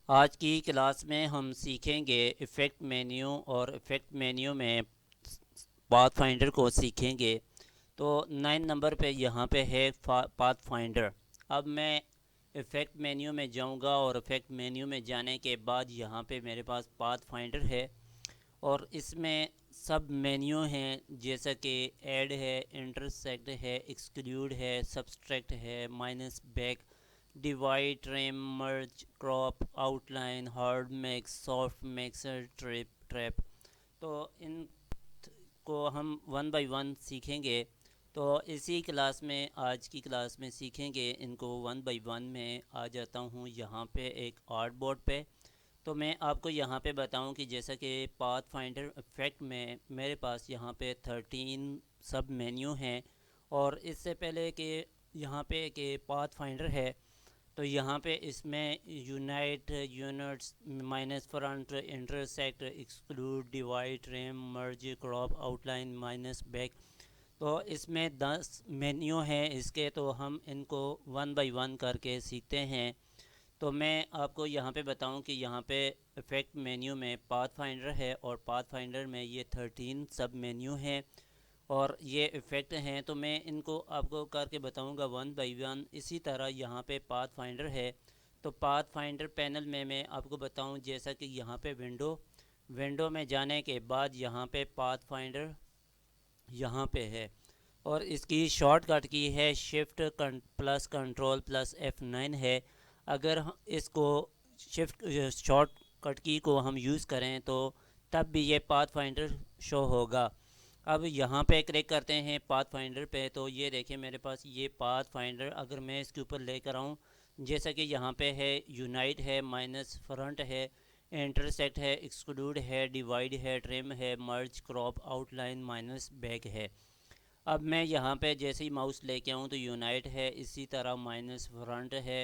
आज की क्लास में हम सीखेंगे इफ़ेक्ट मेन्यू और इफ़ेक्ट मेन्यू में पाथ फाइंडर को सीखेंगे। तो 9 नंबर पे यहाँ पे है पाथ फाइंडर। अब मैं इफ़ेक्ट मेन्यू में जाऊँगा और इफ़ेक्ट मेन्यू में जाने के बाद यहाँ पे मेरे पास पाथ फाइंडर है और इसमें सब मेन्यू हैं, जैसा कि ऐड है, इंटरसेक्ट है, एक्सक्लूड है, सब्सट्रैक्ट है, minus back, divide, trim, merge, crop, outline, hard mix, soft mix, trap. तो इन को हम वन बाय वन सीखेंगे। तो इसी क्लास में, आज की क्लास में सीखेंगे इनको वन बाय वन। में आ जाता हूँ यहाँ पे एक आर्ट बोर्ड पे। तो मैं आपको यहाँ पे बताऊँ कि जैसा कि पाथ फाइंडर इफ़ेक्ट में मेरे पास यहाँ पे 13 सब मेन्यू हैं। और इससे पहले कि यहाँ पे कि पाथ फाइंडर है, तो यहाँ पे इसमें unite, units, minus front, intersect, exclude, divide, trim, merge, crop, outline, minus back. तो इसमें 10 मेन्यू हैं इसके। तो हम इनको वन बाय वन करके सीखते हैं। तो मैं आपको यहाँ पे बताऊँ कि यहाँ पे इफ़ेक्ट मेन्यू में पाथ फाइंडर है और पाथ फाइंडर में ये 13 सब मेन्यू हैं और ये इफ़ेक्ट हैं। तो मैं इनको आपको करके बताऊँगा वन बाय वन। इसी तरह यहाँ पे पाथ फाइंडर है, तो पाथ फाइंडर पैनल में मैं आपको बताऊँ, जैसा कि यहाँ पे विंडो में जाने के बाद यहाँ पे पाथ फाइंडर यहाँ पे है और इसकी शॉर्टकट की है shift plus control plus F9 है। अगर इसको शिफ्ट शॉर्टकट की को हम यूज़ करें तो तब भी ये पाथ फाइंडर शो होगा। अब यहाँ पे क्लिक करते हैं पाथ फाइंडर पे, तो ये देखिए मेरे पास ये पाथ फाइंडर अगर मैं इसके ऊपर लेकर आऊँ, जैसा कि यहाँ पे है, यूनाइट है, माइनस फ्रंट है, इंटरसेक्ट है, एक्सक्लूड है, डिवाइड है, ट्रिम है, मर्ज, क्रॉप, आउटलाइन, माइनस बैक है। अब मैं यहाँ पे जैसे ही माउस लेके आऊँ तो यूनाइट है, इसी तरह माइनस फ्रंट है,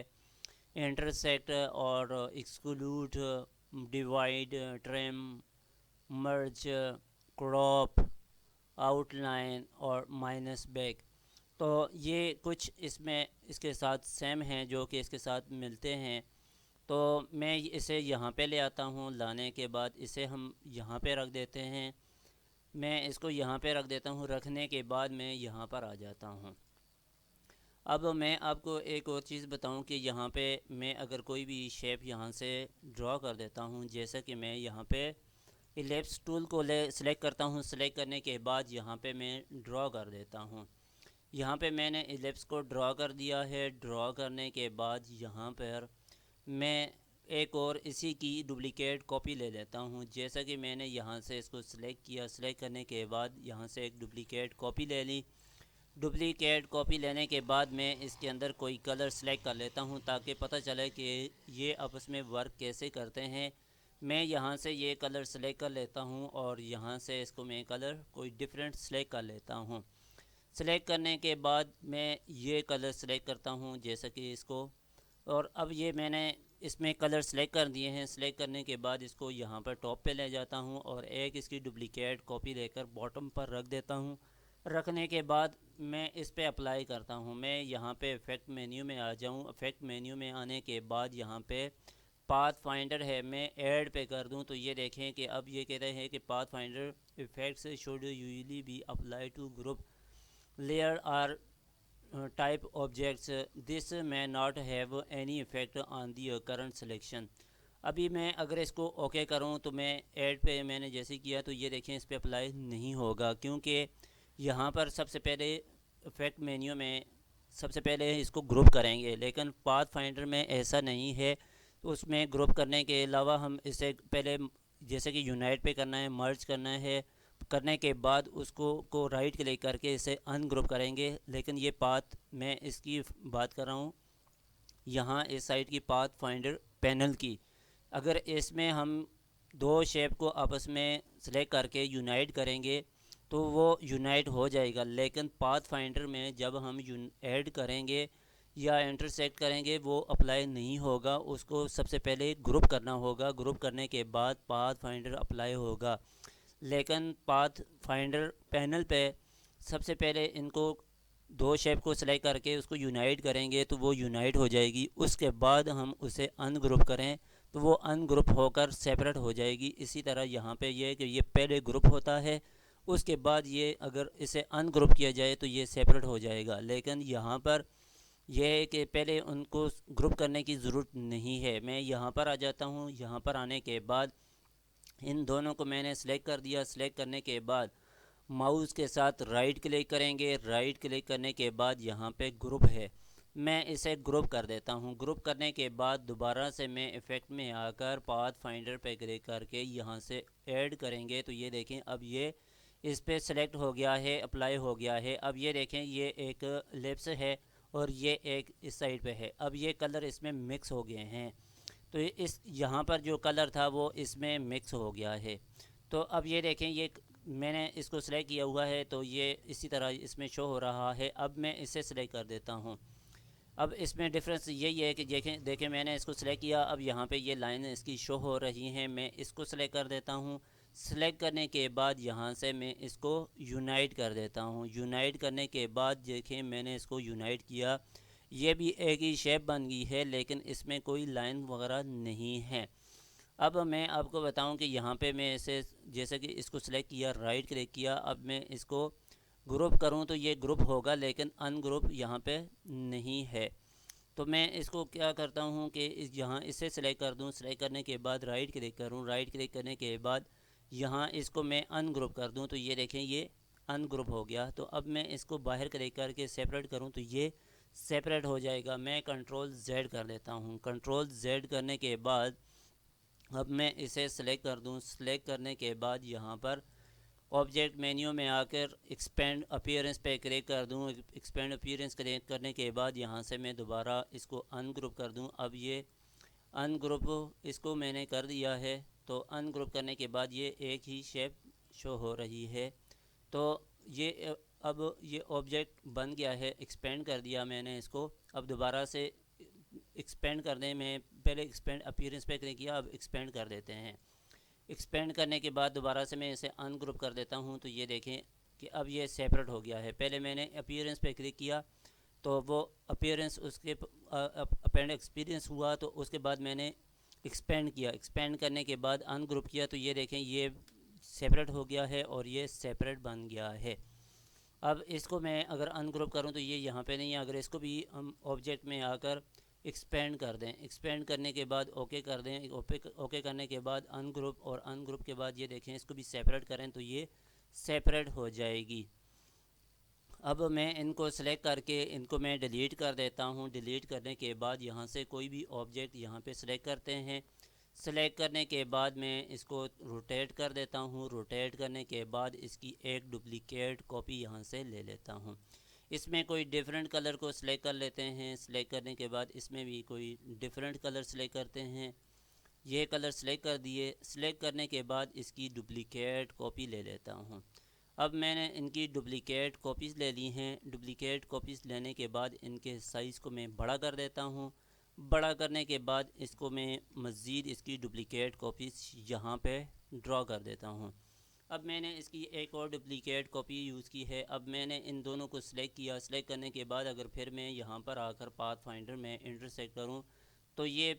इंटरसेक्ट और exclude, divide, trim, merge, crop, outline और माइनस बैक। तो ये कुछ इसमें इसके साथ सेम हैं जो कि इसके साथ मिलते हैं। तो मैं इसे यहाँ पे ले आता हूँ, लाने के बाद इसे हम यहाँ पे रख देते हैं। मैं इसको यहाँ पे रख देता हूँ, रखने के बाद मैं यहाँ पर आ जाता हूँ। अब मैं आपको एक और चीज़ बताऊँ कि यहाँ पे मैं अगर कोई भी शेप यहाँ से ड्रॉ कर देता हूँ, जैसे कि मैं यहाँ पे इलिप्स टूल को ले सिलेक्ट करता हूँ। सिलेक्ट करने के बाद यहाँ पे मैं ड्रॉ कर देता हूँ। यहाँ पे मैंने इलिप्स को ड्रॉ कर दिया है। ड्रॉ करने के बाद यहाँ पर मैं एक और इसी की डुप्लिकेट कॉपी ले लेता हूँ। जैसा कि मैंने यहाँ से इसको सिलेक्ट किया, सिलेक्ट करने के बाद यहाँ से एक डुप्लिकेट कॉपी ले ली। डुप्लिकेट कॉपी लेने के बाद मैं इसके अंदर कोई कलर सेलेक्ट कर लेता हूँ ताकि पता चले कि ये आपस में वर्क कैसे करते हैं। मैं यहाँ से ये कलर सेलेक्ट कर लेता हूँ और यहाँ से इसको मैं कलर कोई डिफरेंट सेलेक्ट कर लेता हूँ। सेलेक्ट करने के बाद मैं ये कलर सेलेक्ट करता हूँ, जैसा कि इसको। और अब ये मैंने इसमें कलर सेलेक्ट कर दिए हैं। सेलेक्ट करने के बाद इसको यहाँ पर टॉप पे ले जाता हूँ और एक इसकी डुप्लिकेट कॉपी लेकर बॉटम पर रख देता हूँ। रखने के बाद मैं इस पे अप्लाई करता हूँ। मैं यहाँ पे इफ़ेक्ट मेन्यू में आ जाऊँ। इफ़ेक्ट मेन्यू में आने के बाद यहाँ पे पाथ फाइंडर है, मैं ऐड पे कर दूँ तो ये देखें कि अब ये कह रहे हैं कि path finder effects should usually be apply to group layer or type objects, this may not have any effect on the current selection. अभी मैं अगर इसको ओके करूं तो मैं ऐड पे मैंने जैसे किया तो ये देखें इस पर अप्लाई नहीं होगा, क्योंकि यहाँ पर सबसे पहले इफ़ेक्ट मेन्यू में सबसे पहले इसको ग्रुप करेंगे, लेकिन पाथ फाइंडर में ऐसा नहीं है। तो उसमें ग्रुप करने के अलावा हम इसे पहले जैसे कि यूनाइट पे करना है, मर्ज करना है, करने के बाद उसको को राइट क्लिक करके इसे अनग्रुप करेंगे। लेकिन ये पाथ मैं इसकी बात कर रहा हूँ यहाँ इस साइड की पाथ फाइंडर पैनल की। अगर इसमें हम दो शेप को आपस में सेलेक्ट करके यूनाइट करेंगे तो वो यूनाइट हो जाएगा, लेकिन पाथ फाइंडर में जब हम ऐड करेंगे या इंटरसेक्ट करेंगे वो अप्लाई नहीं होगा। उसको सबसे पहले ग्रुप करना होगा, ग्रुप करने के बाद पाथ फाइंडर अप्लाई होगा। लेकिन पाथ फाइंडर पैनल पे सबसे पहले इनको दो शेप को सेलेक्ट करके उसको यूनाइट करेंगे तो वो यूनाइट हो जाएगी। उसके बाद हम उसे अनग्रुप करें तो वो अनग्रुप होकर सेपरेट हो जाएगी। इसी तरह यहाँ पे ये कि ये पहले ग्रुप होता है, उसके बाद ये अगर इसे अनग्रुप किया जाए तो ये सेपरेट हो जाएगा। लेकिन यहाँ पर यह है कि पहले उनको ग्रुप करने की ज़रूरत नहीं है। मैं यहाँ पर आ जाता हूँ। यहाँ पर आने के बाद इन दोनों को मैंने सेलेक्ट कर दिया। सेलेक्ट करने के बाद माउस के साथ राइट क्लिक करेंगे। राइट क्लिक करने के बाद यहाँ पे ग्रुप है, मैं इसे ग्रुप कर देता हूँ। ग्रुप करने के बाद दोबारा से मैं इफ़ेक्ट में आकर पाथ फाइंडर पे क्लिक करके यहाँ से ऐड करेंगे तो ये देखें अब ये इस पर सेलेक्ट हो गया है, अप्लाई हो गया है। अब ये देखें ये एक लिप्स है और ये एक इस साइड पे है। अब ये कलर इसमें मिक्स हो गए हैं, तो इस यहाँ पर जो कलर था वो इसमें मिक्स हो गया है। तो अब ये देखें ये मैंने इसको सिलेक्ट किया हुआ है तो ये इसी तरह इसमें शो हो रहा है। अब मैं इसे सिलेक्ट कर देता हूँ। अब इसमें डिफरेंस यही है कि देखें मैंने इसको सिलेक्ट किया, अब यहाँ पे ये लाइन इसकी शो हो रही हैं। मैं इसको सिलेक्ट कर देता हूँ। सिलेक्ट करने के बाद यहाँ से मैं इसको यूनाइट कर देता हूँ। यूनाइट करने के बाद देखें मैंने इसको यूनाइट किया, ये भी एक ही शेप बन गई है लेकिन इसमें कोई लाइन वगैरह नहीं है। अब मैं आपको बताऊं कि यहाँ पे मैं इसे जैसे कि इसको सिलेक्ट किया, राइट क्लिक किया, अब मैं इसको ग्रुप करूं तो ये ग्रुप होगा लेकिन अनग्रुप यहाँ पे नहीं है। तो मैं इसको क्या करता हूँ कि यहाँ इसे सिलेक्ट कर दूँ। सिलेक्ट करने के बाद राइट क्लिक करूँ। राइट क्लिक करने के बाद यहाँ इसको मैं अनग्रुप कर दूँ तो ये देखें ये अनग्रुप हो गया। तो अब मैं इसको बाहर क्लिक करके सेपरेट करूँ तो ये सेपरेट हो जाएगा। मैं कंट्रोल जेड कर देता हूँ। कंट्रोल जेड करने के बाद अब मैं इसे सिलेक्ट कर दूँ। सिलेक्ट करने के बाद यहाँ पर ऑब्जेक्ट मेन्यू में आकर एक्सपेंड अपीयरेंस पे क्लिक कर दूँ। एक्सपेंड अपीयरेंस क्लिक करने के बाद यहाँ से मैं दोबारा इसको अनग्रुप कर दूँ। अब ये अनग्रुप इसको मैंने कर दिया है। तो अनग्रुप करने के बाद ये एक ही शेप शो हो रही है। तो ये अब ये ऑब्जेक्ट बन गया है। एक्सपेंड कर दिया मैंने इसको। अब दोबारा से एक्सपेंड करने में पहले एक्सपेंड अपीयरेंस पे क्लिक किया, अब एक्सपेंड कर देते हैं। एक्सपेंड करने के बाद दोबारा से मैं इसे अनग्रुप कर देता हूँ तो ये देखें कि अब ये सेपरेट हो गया है। पहले मैंने अपीयरेंस पे क्लिक किया तो वो अपीयरेंस उसके अपेंड एक्सपीरियंस हुआ, तो उसके बाद मैंने एक्सपेंड किया। एक्सपेंड करने के बाद अनग्रुप किया तो ये देखें ये सेपरेट हो गया है और ये सेपरेट बन गया है। अब इसको मैं अगर अनग्रुप करूं तो ये यहाँ पे नहीं है। अगर इसको भी हम ऑब्जेक्ट में आकर एक्सपेंड कर दें, एक्सपेंड करने के बाद ओके कर दें, ओके करने के बाद अनग्रुप, और अनग्रुप के बाद ये देखें इसको भी सेपरेट करें तो ये सेपरेट हो जाएगी। अब मैं इनको सेलेक्ट करके इनको मैं डिलीट कर देता हूँ। डिलीट करने के बाद यहाँ से कोई भी ऑब्जेक्ट यहाँ पे सेलेक्ट करते हैं। सेलेक्ट करने के बाद मैं इसको रोटेट कर देता हूँ। रोटेट करने के बाद इसकी एक डुप्लीकेट कॉपी यहाँ से ले लेता हूँ। इसमें कोई डिफरेंट कलर को सिलेक्ट कर लेते हैं। सिलेक्ट करने के बाद इसमें भी कोई डिफरेंट कलर सिलेक्ट करते हैं। ये कलर सिलेक्ट कर दिए। सिलेक्ट करने के बाद इसकी डुप्लीकेट कॉपी ले लेता हूँ। अब मैंने इनकी डुप्लीकेट कॉपीज़ ले ली हैं। डुप्लीकेट कॉपीज़ लेने के बाद इनके साइज़ को मैं बड़ा कर देता हूँ। बड़ा करने के बाद इसको मैं मज़ीद इसकी डुप्लीकेट कॉपीज़ यहाँ पे ड्रॉ कर देता हूँ। अब मैंने इसकी एक और डुप्लीकेट कॉपी यूज़ की है। अब मैंने इन दोनों को सिलेक्ट किया। सिलेक्ट करने के बाद अगर फिर मैं यहाँ पर आकर पाथ फाइंडर में इंटरसेक्ट करूँ तो ये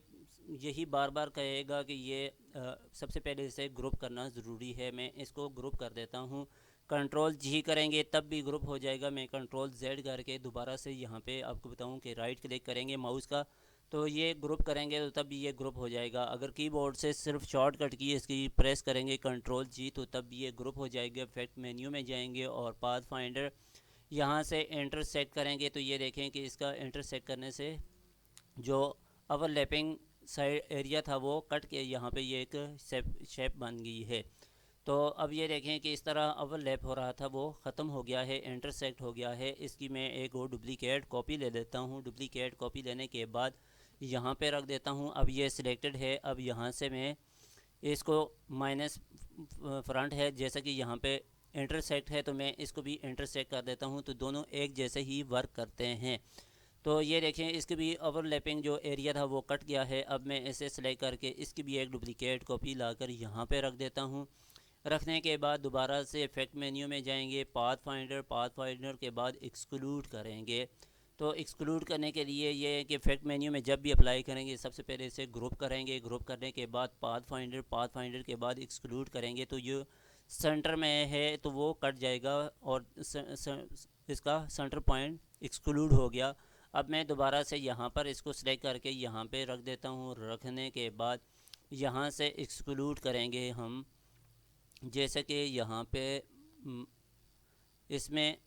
यही बार बार कहेगा कि ये सबसे पहले इसे ग्रुप करना ज़रूरी है। मैं इसको ग्रुप कर देता हूँ। कंट्रोल जी करेंगे तब भी ग्रुप हो जाएगा। मैं कंट्रोल जेड करके दोबारा से यहाँ पे आपको बताऊँ कि राइट क्लिक करेंगे माउस का तो ये ग्रुप करेंगे तो तब भी ये ग्रुप हो जाएगा। अगर कीबोर्ड से सिर्फ शॉर्टकट की इसकी प्रेस करेंगे कंट्रोल जी तो तब भी ये ग्रुप हो जाएगा। इफेक्ट मेन्यू में जाएंगे और पाथ फाइंडर यहाँ से इंटरसेक्ट करेंगे तो ये देखें कि इसका इंटरसेक्ट करने से जो ओवरलैपिंग साइड एरिया था वो कट के यहाँ पे ये एक शेप बन गई है। तो अब ये देखें कि इस तरह ओवरलैप हो रहा था वो ख़त्म हो गया है, इंटरसेक्ट हो गया है। इसकी मैं एक और डुप्लीकेट कॉपी ले लेता हूँ। डुप्लीकेट कॉपी लेने के बाद यहाँ पे रख देता हूँ। अब ये सिलेक्टेड है। अब यहाँ से मैं इसको माइनस फ्रंट है, जैसा कि यहाँ पे इंटरसेक्ट है तो मैं इसको भी इंटरसेक्ट कर देता हूँ तो दोनों एक जैसे ही वर्क करते हैं। तो ये देखें इसकी भी ओवरलैपिंग जो एरिया था वो कट गया है। अब मैं इसे सिलेक्ट करके इसकी भी एक डुप्लीकेट कॉपी लाकर यहाँ पे रख देता हूँ। रखने के बाद दोबारा से इफेक्ट मेन्यू में जाएंगे, पाथ फाइंडर के बाद एक्सक्लूड करेंगे। तो एक्सक्लूड करने के लिए ये है कि इफेक्ट मेन्यू में जब भी अप्लाई करेंगे सबसे पहले इसे ग्रुप करेंगे, ग्रुप करने के बाद पाथ फाइंडर के बाद एक्सक्लूड करेंगे तो ये सेंटर में है तो वो कट जाएगा और इसका सेंटर पॉइंट एक्सक्लूड हो गया। अब मैं दोबारा से यहाँ पर इसको सिलेक्ट करके यहाँ पे रख देता हूँ। रखने के बाद यहाँ से एक्सक्लूड करेंगे हम, जैसे कि यहाँ पे इसमें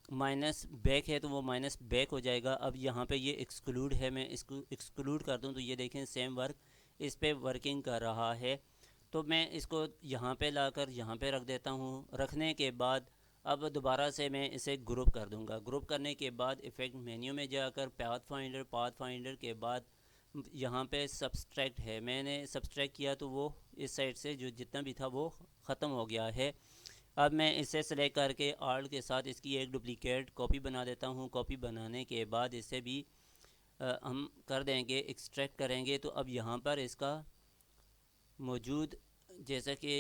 माइनस बैक है तो वो माइनस बैक हो जाएगा। अब यहाँ पे ये एक्सक्लूड है, मैं इसको एक्सक्लूड कर दूँ तो ये देखें सेम वर्क इस पे वर्किंग कर रहा है। तो मैं इसको यहाँ पे लाकर यहाँ पे रख देता हूँ। रखने के बाद अब दोबारा से मैं इसे ग्रुप कर दूँगा। ग्रुप करने के बाद इफ़ेक्ट मेन्यू में जाकर पाथ फाइंडर के बाद यहाँ पे सब्सट्रैक्ट है, मैंने सब्सट्रैक्ट किया तो वो इस साइड से जो जितना भी था वो ख़त्म हो गया है। अब मैं इसे सेलेक्ट करके आर्ट के साथ इसकी एक डुप्लीकेट कॉपी बना देता हूँ। कॉपी बनाने के बाद इसे भी हम कर देंगे एक्सट्रैक्ट करेंगे। तो अब यहाँ पर इसका मौजूद जैसा कि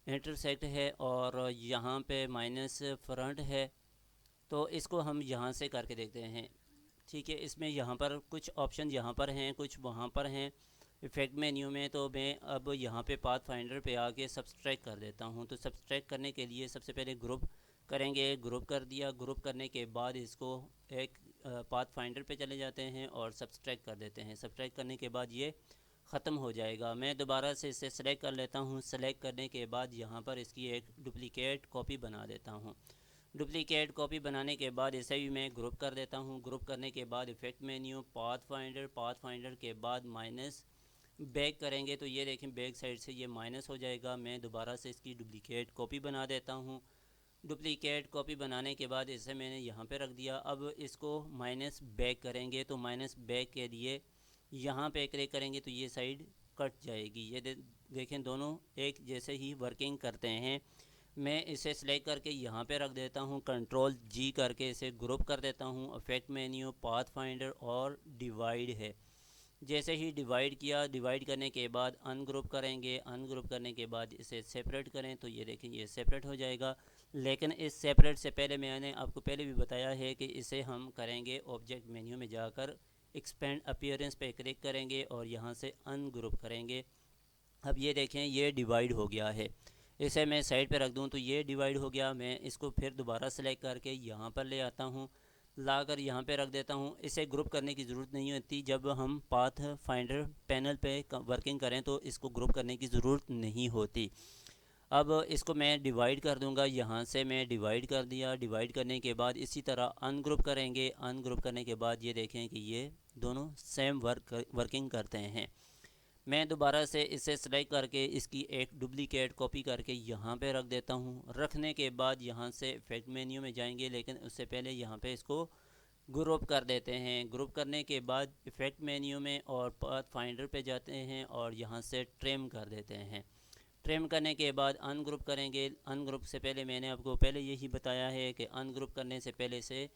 इंटरसेक्ट है और यहाँ पे माइनस फ्रंट है, तो इसको हम यहाँ से करके देखते हैं। ठीक है, इसमें यहाँ पर कुछ ऑप्शन यहाँ पर हैं, कुछ वहाँ पर हैं इफ़ेक्ट मेन्यू में। तो मैं अब यहाँ पे पाथ फाइंडर पे आके सब्सट्रैक्ट कर देता हूँ। तो सब्सट्रैक्ट करने के लिए सबसे पहले ग्रुप करेंगे। ग्रुप कर दिया, ग्रुप करने के बाद इसको एक पाथ फाइंडर पे चले जाते हैं और सब्सट्रैक्ट कर देते हैं। सब्सट्रैक्ट करने के बाद ये ख़त्म हो जाएगा। मैं दोबारा से इसे सेलेक्ट कर लेता हूँ। सेलेक्ट करने के बाद यहाँ पर इसकी एक डुप्लीकेट कॉपी बना देता हूँ। डुप्लीकेट कॉपी बनाने के बाद इसे भी मैं ग्रुप कर देता हूँ। ग्रुप करने के बाद इफ़ेक्ट मेन्यू पाथ फाइंडर के बाद माइनस बैक करेंगे तो ये देखें बैक साइड से ये माइनस हो जाएगा। मैं दोबारा से इसकी डुप्लीकेट कॉपी बना देता हूँ। डुप्लीकेट कॉपी बनाने के बाद इसे मैंने यहाँ पे रख दिया। अब इसको माइनस बैक करेंगे तो माइनस बैक के लिए यहाँ पे क्लिक करेंगे तो ये साइड कट जाएगी। ये देखें दोनों एक जैसे ही वर्किंग करते हैं। मैं इसे सिलेक्ट करके यहाँ पे रख देता हूँ, कंट्रोल जी करके इसे ग्रुप कर देता हूँ। इफेक्ट मेन्यू पाथ फाइंडर और डिवाइड है, जैसे ही डिवाइड किया, डिवाइड करने के बाद अनग्रुप करेंगे। अनग्रुप करने के बाद इसे सेपरेट करें तो ये देखें ये सेपरेट हो जाएगा। लेकिन इस सेपरेट से पहले मैंने आपको पहले भी बताया है कि इसे हम करेंगे ऑब्जेक्ट मेन्यू में जाकर एक्सपेंड अपीयरेंस पे क्लिक करेंगे और यहाँ से अनग्रुप करेंगे। अब ये देखें ये डिवाइड हो गया है। इसे मैं साइड पे रख दूँ तो ये डिवाइड हो गया। मैं इसको फिर दोबारा सेलेक्ट करके यहाँ पर ले आता हूँ, लाकर यहाँ पे रख देता हूँ। इसे ग्रुप करने की ज़रूरत नहीं होती। जब हम पाथ फाइंडर पैनल पे वर्किंग करें तो इसको ग्रुप करने की ज़रूरत नहीं होती। अब इसको मैं डिवाइड कर दूंगा। यहाँ से मैं डिवाइड कर दिया। डिवाइड करने के बाद इसी तरह अनग्रुप करेंगे। अनग्रुप करने के बाद ये देखें कि ये दोनों सेम वर्किंग करते हैं। मैं दोबारा से इसे सेलेक्ट करके इसकी एक डुप्लीकेट कॉपी करके यहाँ पे रख देता हूँ। रखने के बाद यहाँ से इफेक्ट मेन्यू में जाएंगे, लेकिन उससे पहले यहाँ पे इसको ग्रुप कर देते हैं। ग्रुप करने के बाद इफेक्ट मेन्यू में और पाथ फाइंडर पे जाते हैं और यहाँ से ट्रिम कर देते हैं। ट्रिम करने के बाद अनग्रुप करेंगे। अनग्रुप से पहले मैंने आपको पहले यही बताया है कि अनग्रुप करने से पहले से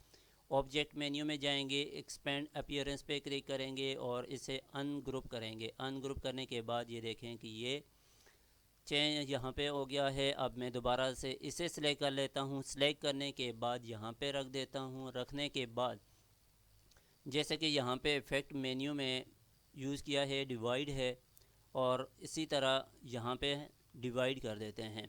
ऑब्जेक्ट मेन्यू में जाएंगे, एक्सपेंड अपीयरेंस पे क्लिक करेंगे और इसे अनग्रुप करेंगे। अनग्रुप करने के बाद ये देखें कि ये चेंज यहाँ पे हो गया है। अब मैं दोबारा से इसे सिलेक्ट कर लेता हूँ। सिलेक्ट करने के बाद यहाँ पे रख देता हूँ। रखने के बाद जैसे कि यहाँ पे इफ़ेक्ट मेन्यू में यूज़ किया है डिवाइड है और इसी तरह यहाँ पे डिवाइड कर देते हैं।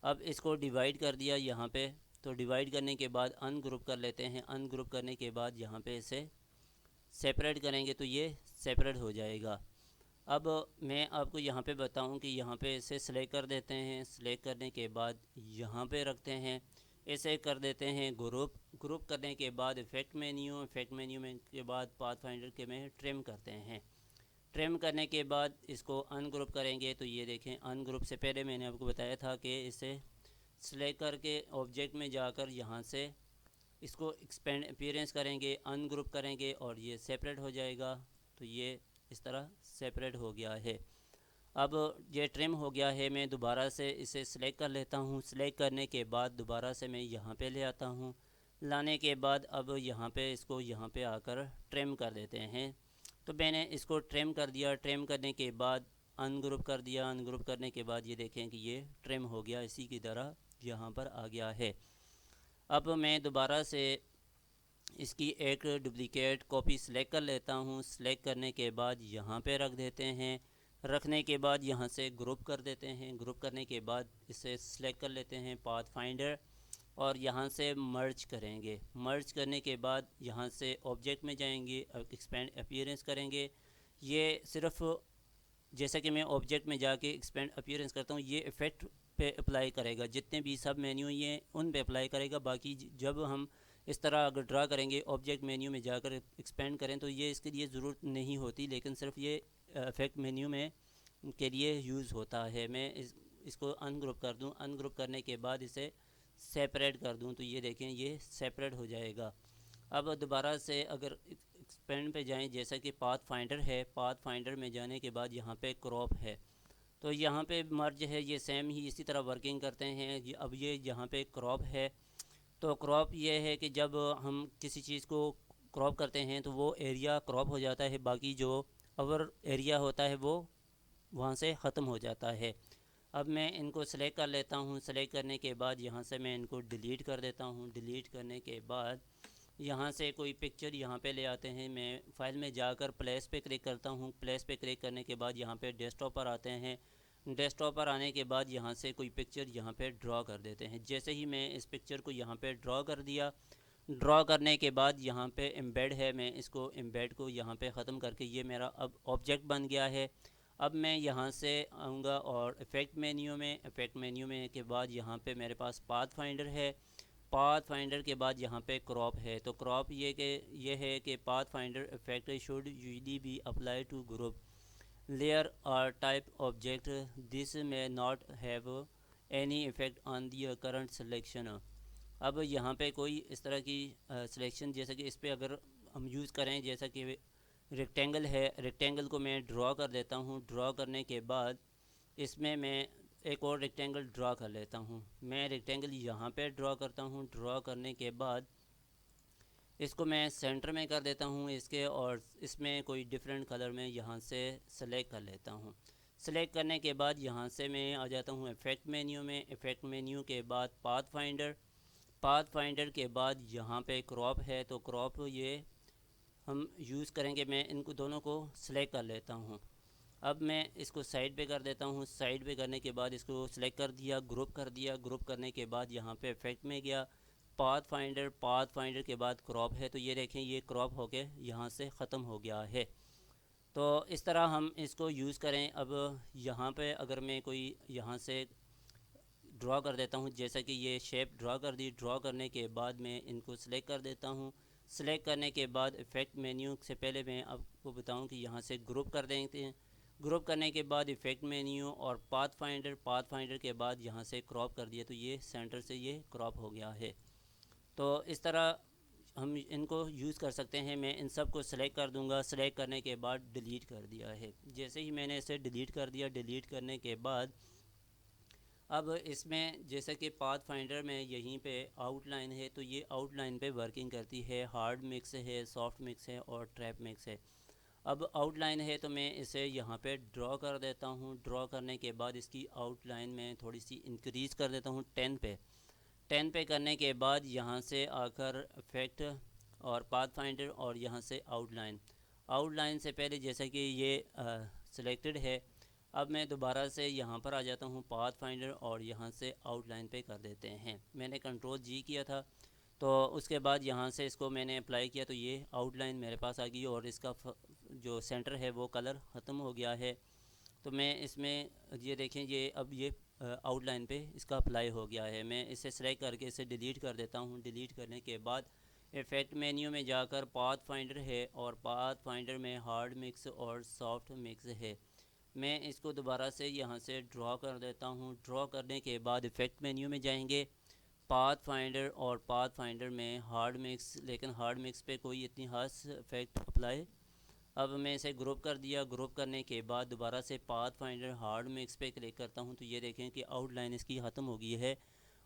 अब इसको डिवाइड कर दिया यहाँ पे, तो डिवाइड करने के बाद अनग्रुप कर लेते हैं। अनग्रुप करने के बाद यहाँ पे इसे सेपरेट करेंगे तो ये सेपरेट हो जाएगा। अब मैं आपको यहाँ पे बताऊँ कि यहाँ पे इसे सिलेक्ट कर देते हैं। सिलेक्ट करने के बाद यहाँ पे रखते हैं, इसे कर देते हैं ग्रुप। ग्रुप करने के बाद इफ़ेक्ट मेन्यू में के बाद पाथ फाइंडर के में ट्रिम करते हैं। ट्रिम करने के बाद इसको अनग्रुप करेंगे तो ये देखें अनग्रुप से पहले मैंने आपको बताया था कि इसे सिलेक्ट करके ऑब्जेक्ट में जाकर यहाँ से इसको एक्सपेंड अपीयरेंस करेंगे, अनग्रुप करेंगे और ये सेपरेट हो जाएगा। तो ये इस तरह सेपरेट हो गया है। अब ये ट्रिम हो गया है। मैं दोबारा से इसे सिलेक्ट कर लेता हूँ। सिलेक्ट करने के बाद दोबारा से मैं यहाँ पे ले आता हूँ। लाने के बाद अब यहाँ पे इसको यहाँ पे आकर ट्रिम कर देते हैं। तो मैंने इसको ट्रिम कर दिया। ट्रिम करने के बाद अनग्रुप कर दिया। अनग्रुप करने के बाद ये देखें कि ये ट्रिम हो गया, इसी की तरह यहाँ पर आ गया है। अब मैं दोबारा से इसकी एक डुप्लिकेट कॉपी सिलेक्ट कर लेता हूँ। सिलेक्ट करने के बाद यहाँ पे रख देते हैं। रखने के बाद यहाँ से ग्रुप कर देते हैं। ग्रुप करने के बाद इसे सिलेक्ट कर लेते हैं पाथ फाइंडर और यहाँ से मर्ज करेंगे। मर्ज करने के बाद यहाँ से ऑब्जेक्ट में जाएंगे, एक्सपेंड अपीयरेंस करेंगे। ये सिर्फ जैसा कि मैं ऑब्जेक्ट में जाके एक्सपेंड अपीयरेंस करता हूँ, ये इफ़ेक्ट पे अप्लाई करेगा। जितने भी सब मेन्यू ये उन पे अप्लाई करेगा। बाकी जब हम इस तरह अगर ड्रा करेंगे, ऑब्जेक्ट मेन्यू में जाकर एक्सपेंड करें, तो ये इसके लिए ज़रूरत नहीं होती, लेकिन सिर्फ ये इफ़ेक्ट मेन्यू में के लिए यूज़ होता है। मैं इसको अनग्रुप कर दूँ। अनग्रुप करने के बाद इसे सेपरेट कर दूँ तो ये देखें ये सेपरेट हो जाएगा। अब दोबारा से अगर एक्सपेंड पे जाएं, जैसा कि पाथ फाइंडर है, पाथ फाइंडर में जाने के बाद यहाँ पे क्रॉप है, तो यहाँ पे मर्ज है, ये सेम ही इसी तरह वर्किंग करते हैं। अब ये यहाँ पे क्रॉप है, तो क्रॉप ये है कि जब हम किसी चीज़ को क्रॉप करते हैं तो वो एरिया क्रॉप हो जाता है, बाकी जो अवर एरिया होता है वो वहाँ से ख़त्म हो जाता है। अब मैं इनको सेलेक्ट कर लेता हूँ। सेलेक्ट करने के बाद यहाँ से मैं इनको डिलीट कर देता हूँ। डिलीट करने के बाद यहाँ से कोई पिक्चर यहाँ पे ले आते हैं। मैं फ़ाइल में जाकर प्लेस पे क्लिक करता हूँ। प्लेस पे क्लिक करने के बाद यहाँ पे डेस्कटॉप पर आते हैं। डेस्कटॉप पर आने के बाद यहाँ से कोई पिक्चर यहाँ पे ड्रॉ कर देते हैं। जैसे ही मैं इस पिक्चर को यहाँ पे ड्रॉ कर दिया, ड्रॉ करने के बाद यहाँ पे एम्बेड है, मैं इसको एम्बेड को यहाँ पे ख़त्म करके ये मेरा अब ऑब्जेक्ट बन गया है। अब मैं यहाँ से आऊँगा और इफ़ेक्ट मेन्यू में के बाद यहाँ पे मेरे पास पाथ फाइंडर है। पाथ फाइंडर के बाद यहाँ पे क्रॉप है। तो क्रॉप ये है कि path finder effect should usually be apply to group layer और type object, this may not have any effect on the current selection. अब यहाँ पे कोई इस तरह की सिलेक्शन, जैसे कि इस पर अगर हम यूज़ करें, जैसा कि रेक्टेंगल है, रेक्टेंगल को मैं ड्रॉ कर देता हूँ। ड्रॉ करने के बाद इसमें मैं एक और रेक्टेंगल ड्रॉ कर लेता हूँ। मैं रेक्टेंगल यहाँ पे ड्रॉ करता हूँ। ड्रॉ करने के बाद इसको मैं सेंटर में कर देता हूँ इसके, और इसमें कोई डिफरेंट कलर में यहाँ से सेलेक्ट कर लेता हूँ। सेलेक्ट करने के बाद यहाँ से मैं आ जाता हूँ इफ़ेक्ट मेन्यू में। इफ़ेक्ट मेन्यू के बाद पाथ फाइंडर, पाथ फाइंडर के बाद यहाँ पे क्रॉप है, तो क्रॉप ये हम यूज़ करेंगे। मैं इनको दोनों को सिलेक्ट कर लेता हूँ। अब मैं इसको साइड पे कर देता हूँ। साइड पे करने के बाद इसको सिलेक्ट कर दिया, ग्रुप कर दिया। ग्रुप करने के बाद यहाँ पे इफेक्ट में गया, पाथ फाइंडर, पाथ फाइंडर के बाद क्रॉप है, तो ये देखें ये क्रॉप हो के यहाँ से ख़त्म हो गया है। तो इस तरह हम इसको यूज़ करें। अब यहाँ पे अगर मैं कोई यहाँ से ड्रॉ कर देता हूँ, जैसा कि ये शेप ड्रॉ कर दी। ड्रॉ करने के बाद मैं इनको सिलेक्ट कर देता हूँ। सिलेक्ट करने के बाद इफ़ेक्ट मेन्यू से पहले मैं आपको बताऊँ कि यहाँ से ग्रुप कर देते हैं। ग्रुप करने के बाद इफ़ेक्ट मेन्यू और पाथ फाइंडर, पाथ फाइंडर के बाद यहाँ से क्रॉप कर दिया, तो ये सेंटर से ये क्रॉप हो गया है। तो इस तरह हम इनको यूज़ कर सकते हैं। मैं इन सब को सिलेक्ट कर दूंगा। सिलेक्ट करने के बाद डिलीट कर दिया है। जैसे ही मैंने इसे डिलीट कर दिया, डिलीट करने के बाद अब इसमें जैसे कि पाथ फाइंडर में यहीं पे आउटलाइन है, तो ये आउटलाइन पे वर्किंग करती है। हार्ड मिक्स है, सॉफ्ट मिक्स है और ट्रैप मिक्स है। अब आउटलाइन है तो मैं इसे यहाँ पे ड्रॉ कर देता हूँ। ड्रॉ करने के बाद इसकी आउटलाइन में थोड़ी सी इंक्रीज़ कर देता हूँ 10 पे। 10 पे करने के बाद यहाँ से आकर इफेक्ट और पाथ फाइंडर और यहाँ से आउटलाइन। आउटलाइन से पहले जैसा कि ये सिलेक्टेड है, अब मैं दोबारा से यहाँ पर आ जाता हूँ पाथ फाइंडर और यहाँ से आउटलाइन पे कर देते हैं। मैंने कंट्रोल जी किया था, तो उसके बाद यहाँ से इसको मैंने अप्लाई किया, तो ये आउटलाइन मेरे पास आ गई और इसका जो सेंटर है वो कलर ख़त्म हो गया है। तो मैं इसमें ये देखें, ये अब ये आउटलाइन पे इसका अप्लाई हो गया है। मैं इसे सेलेक्ट करके इसे डिलीट कर देता हूँ। डिलीट करने के बाद इफ़ेक्ट मेन्यू में जाकर पाथ फाइंडर है और पाथ फाइंडर में हार्ड मिक्स और सॉफ्ट मिक्स है। मैं इसको दोबारा से यहाँ से ड्रॉ कर देता हूँ। ड्रॉ करने के बाद इफ़ेक्ट मेन्यू में जाएंगे, पाथ फाइंडर और पाथ फाइंडर में हार्ड मिक्स, लेकिन हार्ड मिक्स पे कोई इतनी खास इफेक्ट अप्लाई। अब मैं इसे ग्रुप कर दिया। ग्रुप करने के बाद दोबारा से पाथ फाइंडर हार्ड मिक्स पे क्लिक करता हूँ, तो ये देखें कि आउटलाइन इसकी ख़त्म हो गई है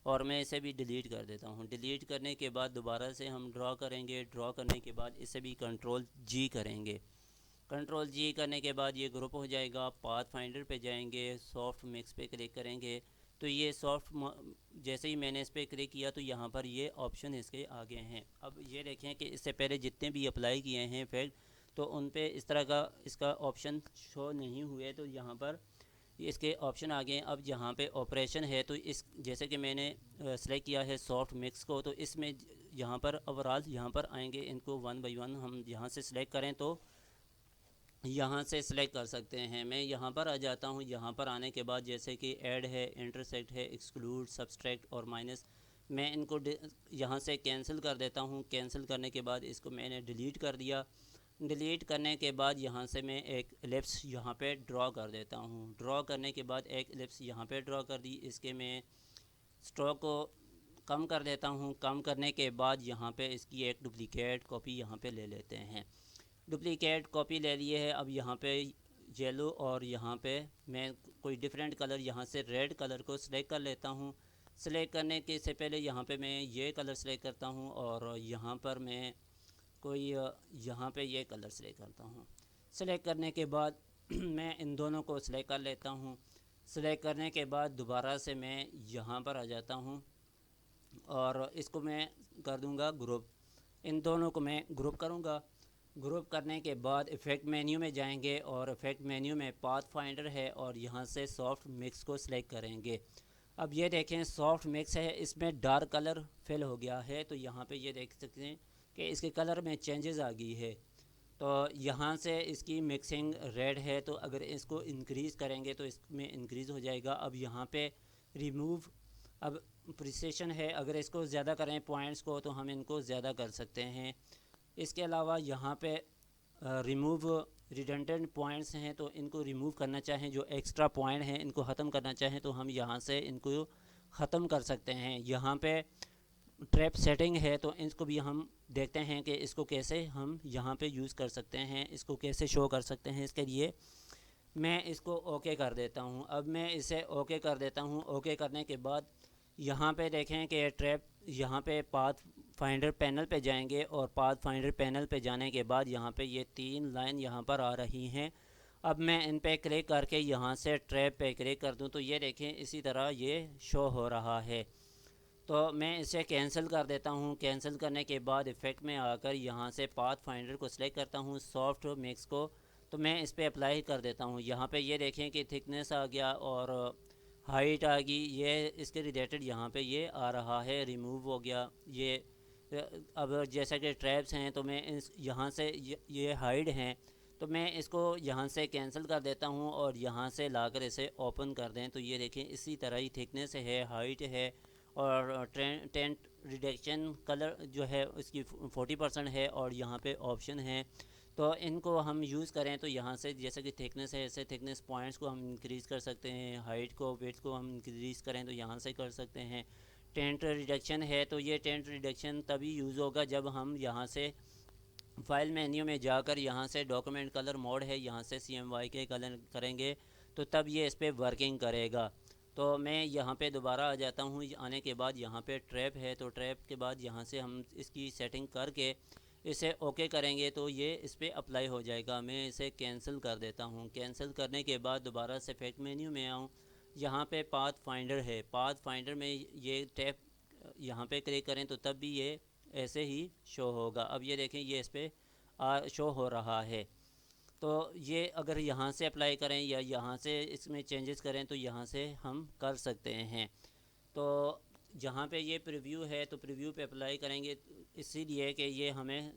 और मैं इसे भी डिलीट कर देता हूँ। डिलीट करने के बाद दोबारा से हम ड्रॉ करेंगे। ड्रॉ करने के बाद इसे भी कंट्रोल जी करेंगे। कंट्रोल जी करने के बाद ये ग्रुप हो जाएगा। पाथ फाइंडर पे जाएंगे, सॉफ्ट मिक्स पे क्लिक करेंगे। तो ये जैसे ही मैंने इस पर क्लिक किया तो यहाँ पर ये ऑप्शन इसके आगे हैं। अब ये देखें कि इससे पहले जितने भी अप्लाई किए हैं इफेक्ट, तो उन पे इस तरह का इसका ऑप्शन शो नहीं हुए, तो यहाँ पर इसके ऑप्शन आ गए हैं। अब यहाँ पे ऑपरेशन है, तो इस जैसे कि मैंने सेलेक्ट किया है सॉफ्ट मिक्स को, तो इसमें यहाँ पर ओवरऑल यहाँ पर आएंगे, इनको वन बाई वन हम यहाँ से सिलेक्ट करें तो यहाँ से सिलेक्ट कर सकते हैं। मैं यहाँ पर आ जाता हूँ। यहाँ पर आने के बाद जैसे कि ऐड है, इंटरसेक्ट है, एक्सक्लूड, सब्सट्रैक्ट और माइनस, मैं इनको यहाँ से कैंसिल कर देता हूँ। कैंसिल करने के बाद इसको मैंने डिलीट कर दिया। डिलीट करने के बाद यहाँ से मैं एक एलिप्स यहाँ पे ड्रॉ कर देता हूँ। ड्रॉ करने के बाद एक एलिप्स यहाँ पे ड्रॉ कर दी। इसके मैं स्ट्रोक को कम कर देता हूँ। कम करने के बाद यहाँ पे इसकी एक डुप्लीकेट कॉपी यहाँ पे ले लेते हैं। डुप्लीकेट कॉपी ले लिए है। अब यहाँ पे येलो और यहाँ पे मैं कोई डिफरेंट कलर यहाँ से रेड कलर को सिलेक्ट कर लेता हूँ। सिलेक्ट करने के से पहले यहाँ पे मैं ये कलर सिलेक्ट करता हूँ और यहाँ पर मैं कोई यहाँ पे ये कलर सिलेक्ट करता हूँ। सिलेक्ट करने के बाद मैं इन दोनों को सिलेक्ट कर लेता हूँ। सिलेक्ट करने के बाद दोबारा से मैं यहाँ पर आ जाता हूँ और इसको मैं कर दूँगा ग्रुप। इन दोनों को मैं ग्रुप करूँगा। ग्रुप करने के बाद इफ़ेक्ट मेन्यू में जाएंगे और इफ़ेक्ट मेन्यू में पाथ फाइंडर है और यहाँ से सॉफ्ट मिक्स को सिलेक्ट करेंगे। अब ये देखें सॉफ्ट मिक्स है, इसमें डार्क कलर फिल हो गया है, तो यहाँ पे ये देख सकते हैं कि इसके कलर में चेंजेस आ गई है। तो यहाँ से इसकी मिक्सिंग रेड है, तो अगर इसको इंक्रीज़ करेंगे तो इसमें इंक्रीज़ हो जाएगा। अब यहाँ पे रिमूव, अब प्रिसिशन है, अगर इसको ज़्यादा करें पॉइंट्स को तो हम इनको ज़्यादा कर सकते हैं। इसके अलावा यहाँ पे रिमूव रिडंडेंट पॉइंट्स हैं, तो इनको रिमूव करना चाहें, जो एक्स्ट्रा पॉइंट हैं इनको ख़त्म करना चाहें तो हम यहाँ से इनको ख़त्म कर सकते हैं। यहाँ पे ट्रैप सेटिंग है, तो इसको भी हम देखते हैं कि इसको कैसे हम यहाँ पे यूज़ कर सकते हैं, इसको कैसे शो कर सकते हैं। इसके लिए मैं इसको ओके कर देता हूँ। अब मैं इसे ओके कर देता हूँ। ओके करने के बाद यहाँ पे देखें कि ट्रैप, यहाँ पे पाथ फाइंडर पैनल पे जाएंगे और पाथ फाइंडर पैनल पे जाने के बाद यहाँ पे ये 3 लाइन यहाँ पर आ रही हैं। अब मैं इन पे क्लिक करके यहाँ से ट्रैप पे क्लिक कर दूँ तो ये देखें इसी तरह ये शो हो रहा है। तो मैं इसे कैंसिल कर देता हूँ। कैंसिल करने के बाद इफ़ेक्ट में आकर यहाँ से पाथ फाइंडर को सिलेक्ट करता हूँ, सॉफ्ट मिक्स को, तो मैं इस पर अप्लाई कर देता हूँ। यहाँ पे ये देखें कि थिकनेस आ गया और हाइट आ गई, ये इसके रिलेटेड यहाँ पे ये आ रहा है। रिमूव हो गया ये। अब जैसा कि ट्रैप्स हैं तो मैं इस यहाँ से ये हाइड हैं, तो मैं इसको यहाँ से कैंसिल कर देता हूँ और यहाँ से लाकर इसे ओपन कर दें तो ये देखें इसी तरह ही थिकनेस है, हाइट है और टेंट रिडक्शन कलर जो है उसकी 40% है और यहाँ पे ऑप्शन है। तो इनको हम यूज़ करें तो यहाँ से जैसे कि थिकनेस है, ऐसे थिकनेस पॉइंट्स को हम इंक्रीज़ कर सकते हैं। हाइट को, वेट को हम इंक्रीज़ करें तो यहाँ से कर सकते हैं। टेंट रिडक्शन है, तो ये टेंट रिडक्शन तभी यूज़ होगा जब हम यहाँ से फाइल मेन्यू में जाकर यहाँ से डॉक्यूमेंट कलर मोड है, यहाँ से CMYK कलर करेंगे तो तब ये इस पर वर्किंग करेगा। तो मैं यहाँ पे दोबारा आ जाता हूँ। आने के बाद यहाँ पे ट्रैप है, तो ट्रैप के बाद यहाँ से हम इसकी सेटिंग करके इसे ओके करेंगे तो ये इस पर अप्लाई हो जाएगा। मैं इसे कैंसिल कर देता हूँ। कैंसिल करने के बाद दोबारा से इफेक्ट मेन्यू में आऊँ, यहाँ पे पाथ फाइंडर है। पाथ फाइंडर में ये टैप यहाँ पे क्लिक करें तो तब भी ये ऐसे ही शो होगा। अब ये देखें ये इस पर शो हो रहा है। तो ये अगर यहाँ से अप्लाई करें या यहाँ से इसमें चेंजेस करें तो यहाँ से हम कर सकते हैं। तो जहाँ पे ये प्रीव्यू है तो प्रीव्यू पे अप्लाई करेंगे, इसीलिए कि ये हमें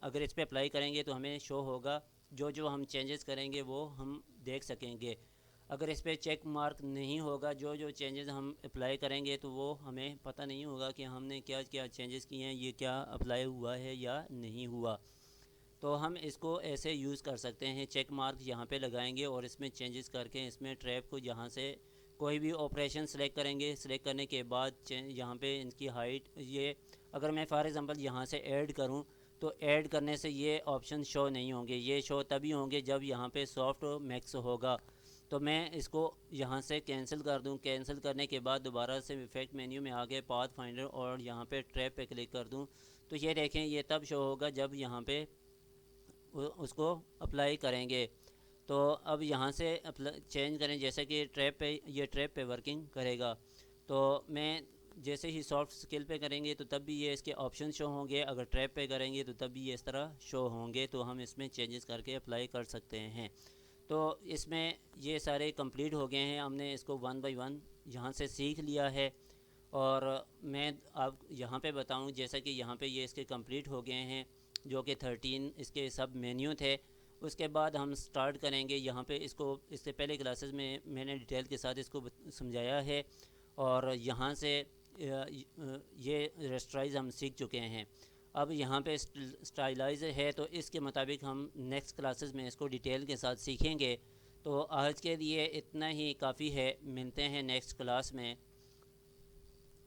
अगर इस पर अप्लाई करेंगे तो हमें शो होगा, जो जो हम चेंजेस करेंगे वो हम देख सकेंगे। अगर इस पर चेक मार्क नहीं होगा, जो जो चेंजेस हम अप्लाई करेंगे तो वो हमें पता नहीं होगा कि हमने क्या क्या चेंजेस किए हैं, ये क्या अप्लाई हुआ है या नहीं हुआ। तो हम इसको ऐसे यूज़ कर सकते हैं। चेक मार्क यहाँ पे लगाएंगे और इसमें चेंजेस करके इसमें ट्रैप को यहाँ से कोई भी ऑपरेशन सेलेक्ट करेंगे। सेलेक्ट करने के बाद यहाँ पे इनकी हाइट, ये अगर मैं फॉर एग्ज़ाम्पल यहाँ से ऐड करूँ तो ऐड करने से ये ऑप्शन शो नहीं होंगे। ये शो तभी होंगे जब यहाँ पे सॉफ्ट मैक्स होगा। तो मैं इसको यहाँ से कैंसिल कर दूँ। कैंसिल करने के बाद दोबारा से इफेक्ट मेन्यू में आके पाथ फाइंडर और यहाँ पे ट्रैप पे क्लिक कर दूँ तो ये देखें ये तब शो होगा जब यहाँ पे उसको अप्लाई करेंगे। तो अब यहाँ से चेंज करें, जैसे कि ट्रैप पे, ये ट्रैप पे वर्किंग करेगा। तो मैं जैसे ही सॉफ्ट स्किल पे करेंगे तो तब भी ये इसके ऑप्शन शो होंगे, अगर ट्रैप पे करेंगे तो तब भी ये इस तरह शो होंगे। तो हम इसमें चेंजेस करके अप्लाई कर सकते हैं। तो इसमें ये सारे कंप्लीट हो गए हैं, हमने इसको वन बाय वन यहाँ से सीख लिया है। और मैं अब यहाँ पे बताऊँ, जैसा कि यहाँ पे ये इसके कंप्लीट हो गए हैं, जो कि 13 इसके सब मेन्यू थे। उसके बाद हम स्टार्ट करेंगे यहाँ पे इसको। इससे पहले क्लासेस में मैंने डिटेल के साथ इसको समझाया है। और यहाँ से ये रेस्टराइज हम सीख चुके हैं। अब यहाँ पे स्टाइलाइज है, तो इसके मुताबिक हम नेक्स्ट क्लासेस में इसको डिटेल के साथ सीखेंगे। तो आज के लिए इतना ही काफ़ी है, मिलते हैं नेक्स्ट क्लास में।